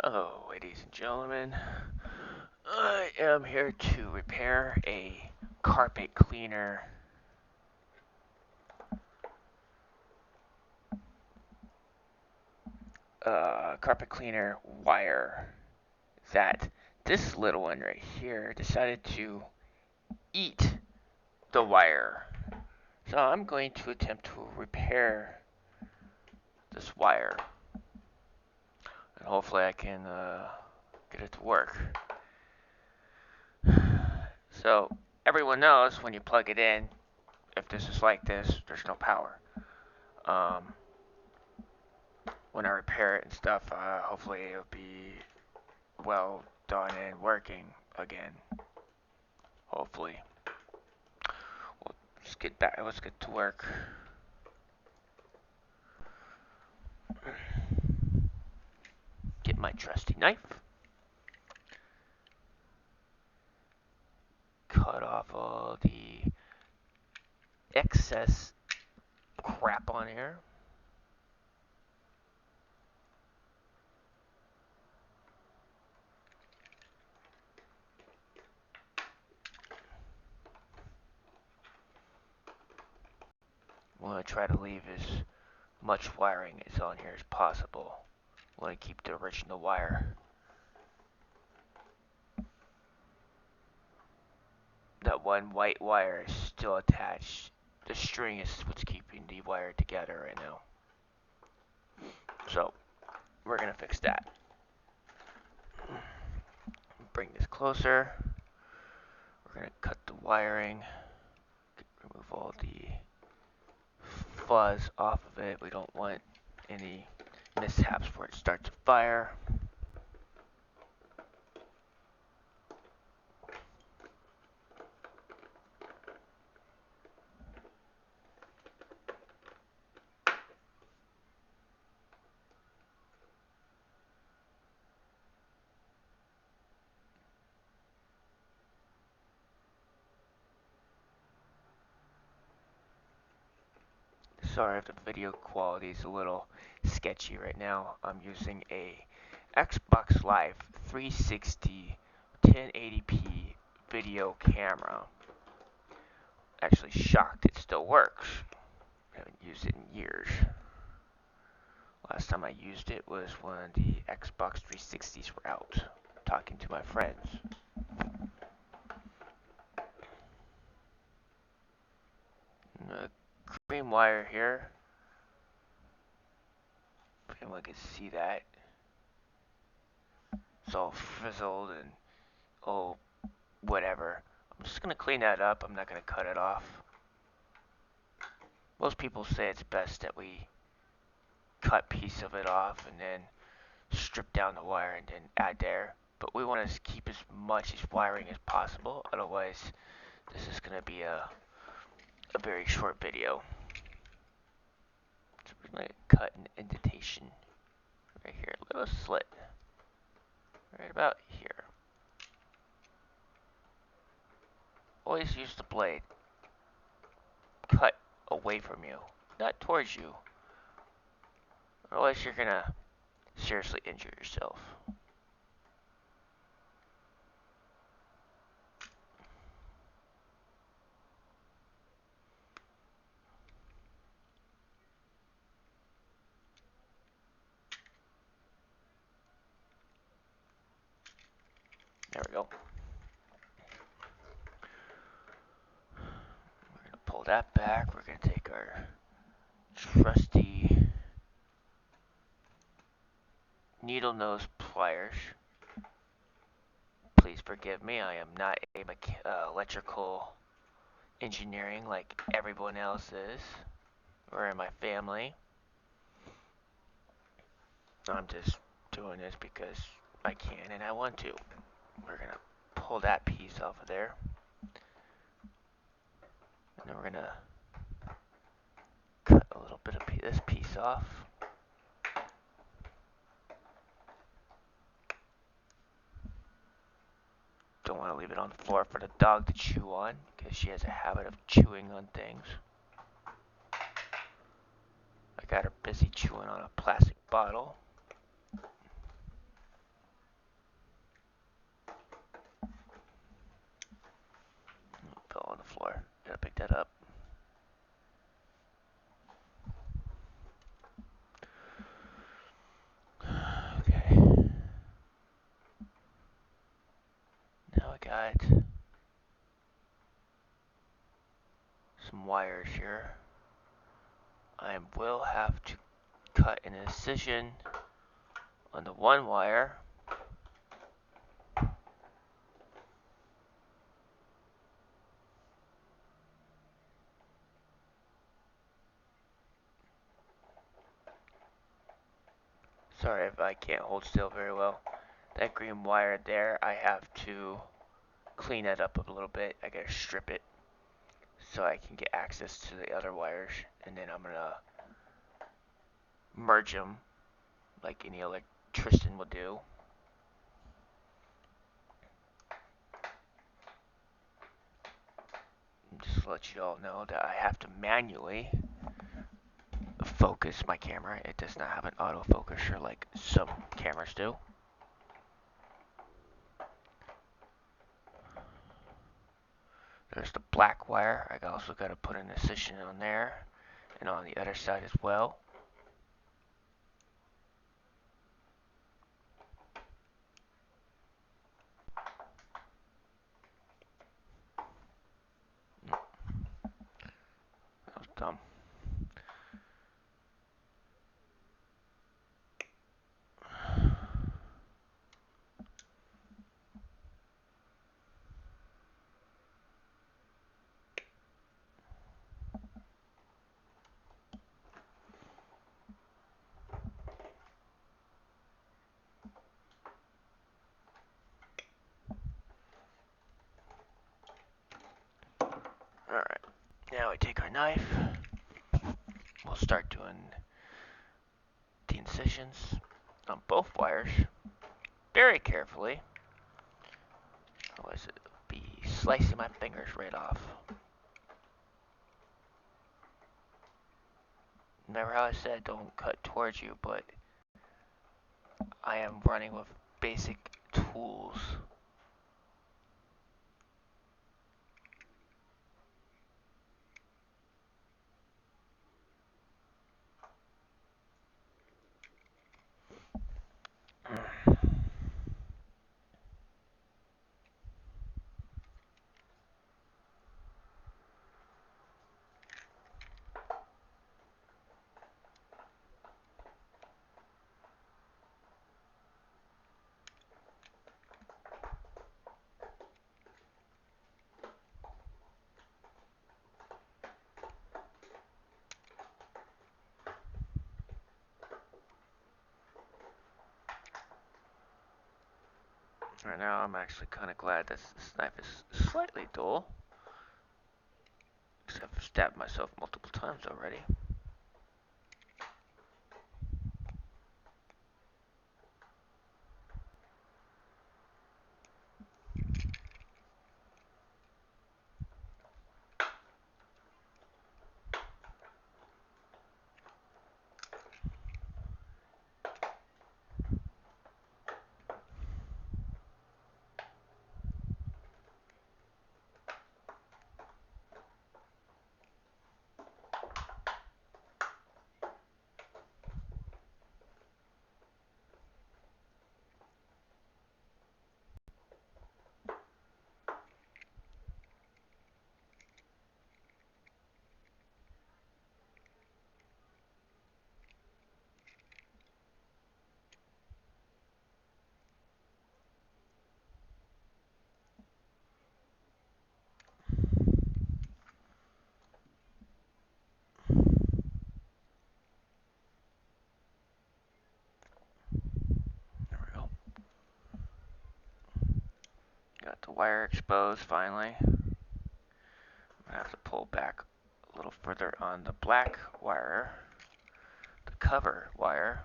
Hello, ladies and gentlemen. I am here to repair a carpet cleaner wire that this little one right here decided to eat the wire. So I'm going to attempt to repair this wire, and hopefully I can get it to work. So everyone knows when you plug it in, if this is like this, there's no power. Um, when I repair it and stuff, hopefully it'll be well done and working again. Hopefully. Well, let's get back. Let's get to work. Get my trusty knife. Cut off all the excess crap on here. I want to try to leave as much wiring as on here as possible. I want to keep the original wire. That one white wire is still attached. The string is what's keeping the wire together right now. So, we're going to fix that. Bring this closer. We're going to cut the wiring. Remove all the fuzz off of it. We don't want any mishaps where it starts to fire. Sorry if the video quality is a little sketchy right now. I'm using a Xbox Live 360 1080p video camera. Actually shocked it still works. I haven't used it in years. Last time I used it was when the Xbox 360s were out, talking to my friends. The green wire here. If anyone can see that. It's all frizzled and oh, whatever. I'm just gonna clean that up. I'm not gonna cut it off. Most people say it's best that we cut a piece of it off and then strip down the wire and then add there. But we want to keep as much as wiring as possible. Otherwise, this is gonna be a very short video. So we're gonna cut an indentation right here, a little slit right about here. Always use the blade cut away from you, not towards you. Otherwise, you're gonna seriously injure yourself. There we go. We're gonna pull that back. We're gonna take our trusty needle nose pliers. Please forgive me. I am not a electrical engineering like everyone else is, or in my family. I'm just doing this because I can and I want to. We're gonna pull that piece off of there. And then we're gonna cut a little bit of this piece off. Don't want to leave it on the floor for the dog to chew on, because she has a habit of chewing on things. I got her busy chewing on a plastic bottle. light that up. Okay. Now I got some wires here. I will have to cut an incision on the one wire. Sorry if I can't hold still very well. That green wire there, I have to clean it up a little bit. I gotta strip it so I can get access to the other wires, and then I'm gonna merge them like any electrician would do. Just to let you all know that I have to manually focus my camera. It does not have an autofocuser like some cameras do. There's the black wire. I also got to put an incision on there and on the other side as well. That was dumb. Alright, now we take our knife. We'll start doing the incisions on both wires very carefully. Otherwise, it'll be slicing my fingers right off. Remember how I said don't cut towards you, but I am running with basic tools. Right now, I'm actually kind of glad that this knife is slightly dull. Because I've stabbed myself multiple times already. There we go. Got the wire exposed finally. I'm gonna have to pull back a little further on the black wire, the cover wire.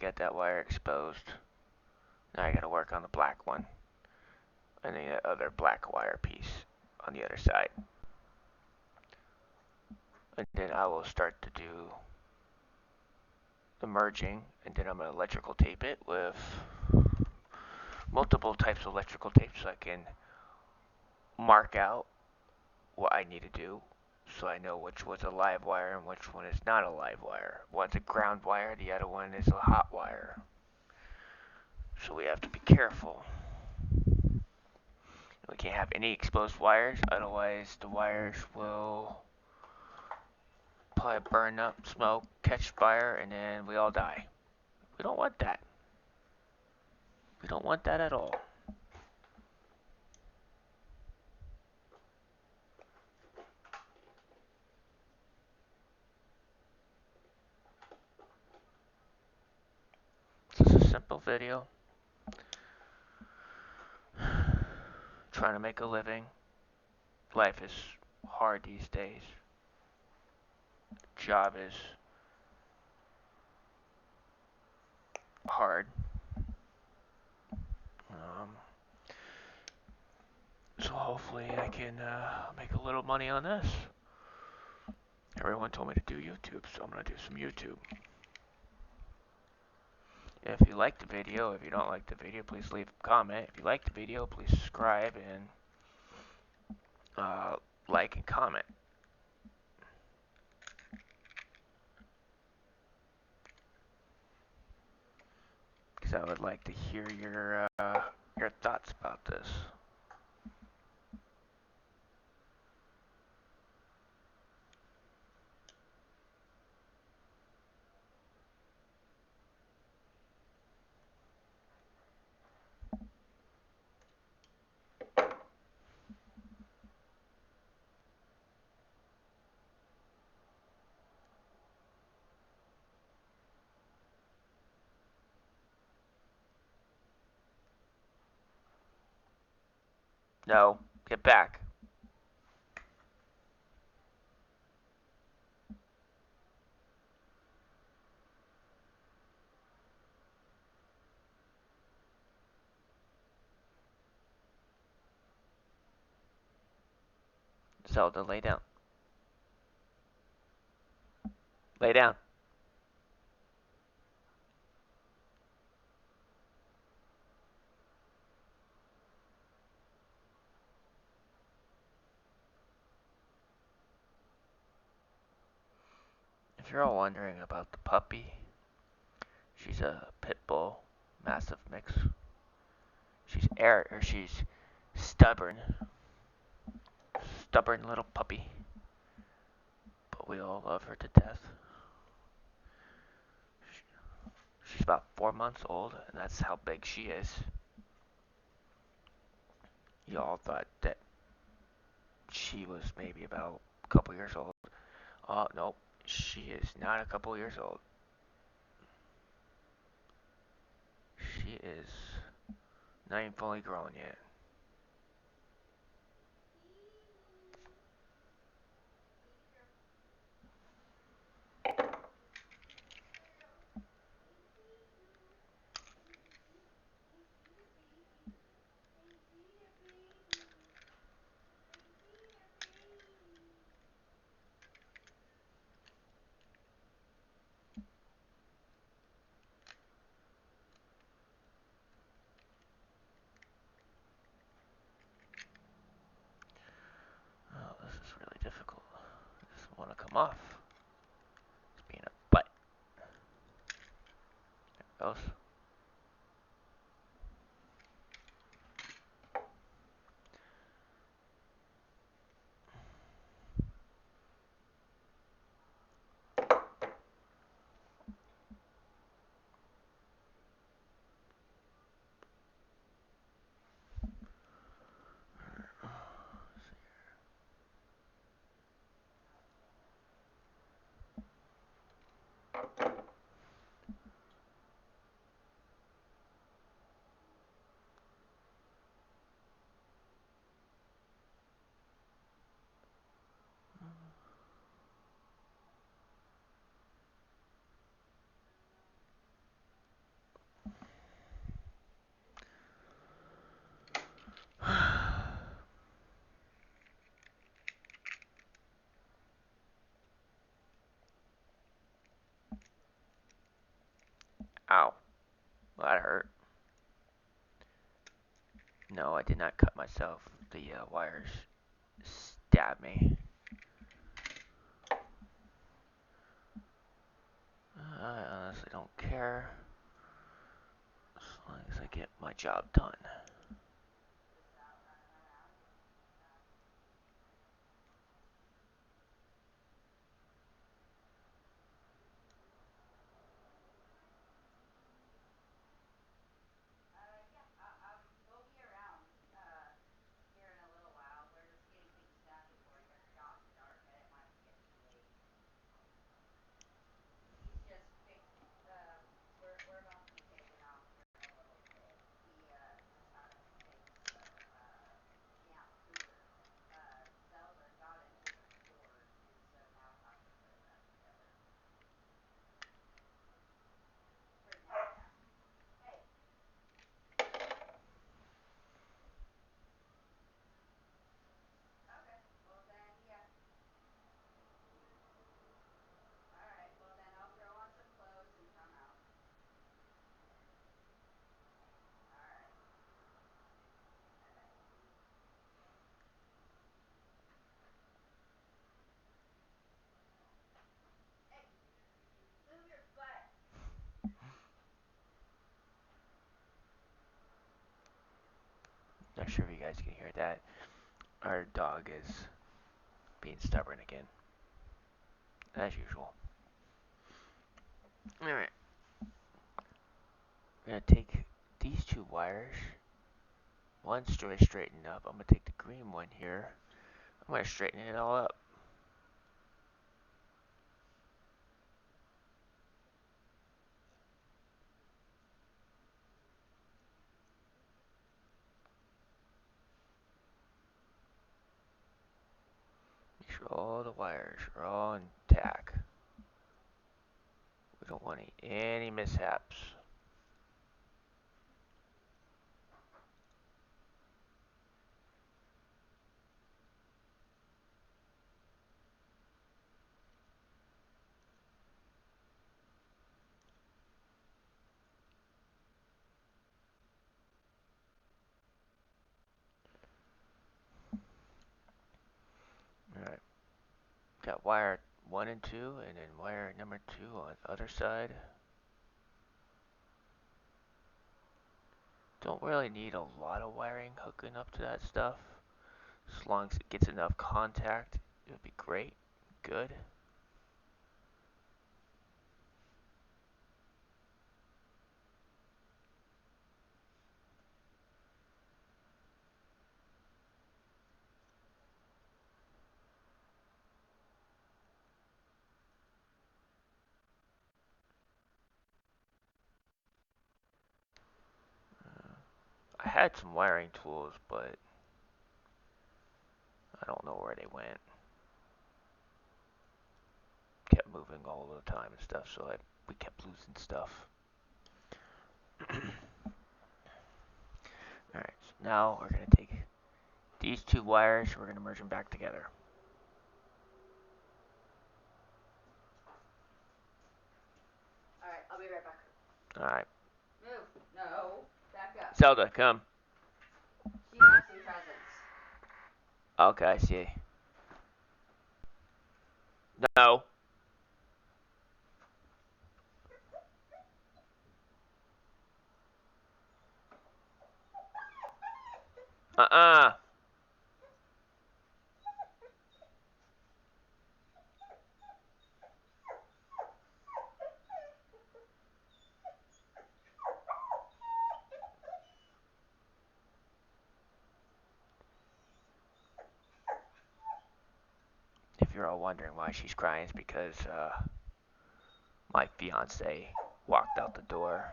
get that wire exposed. Now I gotta work on the black one. And the other black wire piece on the other side. And then I will start to do the merging, and then I'm gonna electrical tape it with multiple types of electrical tape so I can mark out what I need to do so I know which was a live wire and which one is not a live wire. One's a ground wire, the other one is a hot wire. So we have to be careful. We can't have any exposed wires, otherwise the wires will probably burn up, smoke, catch fire, and then we all die. We don't want that. We don't want that at all. This is a simple video. Trying to make a living. Life is hard these days. Job is hard. So hopefully I can make a little money on this. Everyone told me to do YouTube, so I'm going to do some YouTube. If you like the video, if you don't like the video, please leave a comment. If you like the video, please subscribe and like and comment. Because I would like to hear your thoughts about this. No, get back. Zelda, lay down. Lay down. If you're all wondering about the puppy, she's a pit bull, massive mix. She's stubborn little puppy, but we all love her to death. She's about 4 months old, and that's how big she is. Y'all thought that she was maybe about a couple years old. Oh, nope, she is not a couple years old. She is not even fully grown yet. Oh, this is really difficult. It doesn't want to come off. It's being a butt. There it goes. Ow. Well, that hurt. No, I did not cut myself. The wires stabbed me. I honestly don't care. As long as I get my job done. Not sure if you guys can hear that. Our dog is being stubborn again, as usual. Alright, we're gonna take these two wires. One's straightened up. I'm gonna take the green one here. I'm gonna straighten it all up. Make sure all the wires are all intact. We don't want any mishaps. Alright. Got wire 1 and 2, and then wire number 2 on the other side. Don't really need a lot of wiring hooking up to that stuff. As long as it gets enough contact, it would be great. Good. I had some wiring tools, but I don't know where they went. Kept moving all the time and stuff, so we kept losing stuff. Alright, so now we're going to take these two wires, we're going to merge them back together. Alright, I'll be right back. Alright. Move. No. Back up. Zelda, come. She has some presents. Okay, I see. No. Uh-uh. If you're all wondering why she's crying, it's because my fiance walked out the door.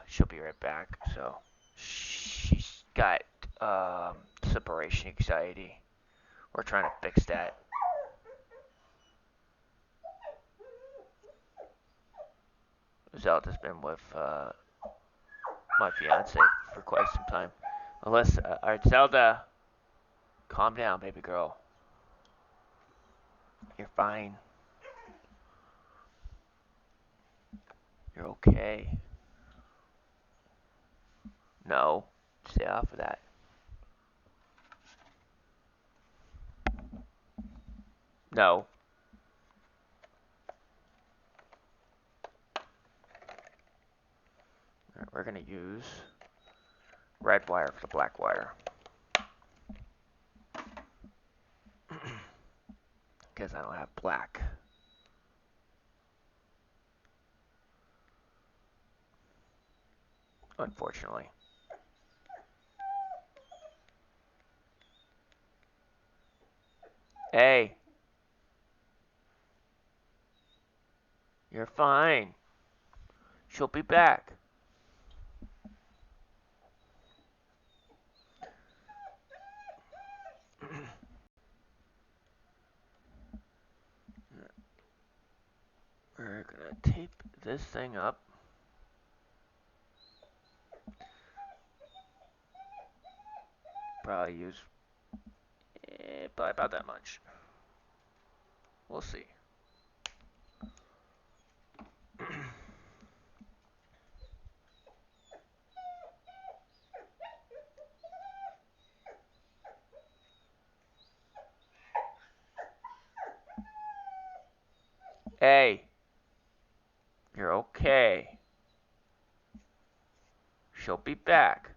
She'll be right back. So she's got separation anxiety. We're trying to fix that. Zelda's been with my fiance for quite some time. Alyssa, alright, Zelda, calm down, baby girl. You're fine. You're okay. No. Stay off of that. No. Alright, we're gonna use red wire for the black wire. Because I don't have black. Unfortunately. Hey. You're fine. She'll be back. We're gonna tape this thing up. Probably use probably about that much. We'll see. Hey. You're okay. She'll be back.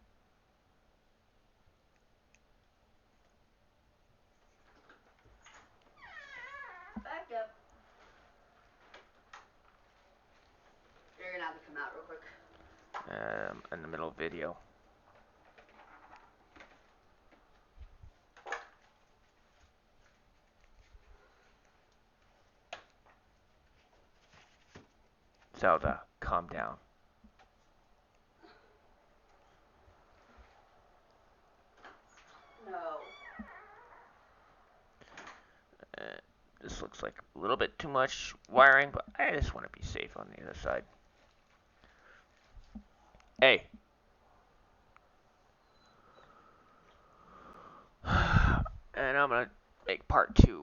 Back up. You're gonna have to come out real quick. In the middle of video. Zelda, calm down. No. This looks like a little bit too much wiring, but I just want to be safe on the other side. Hey. And I'm going to make part 2.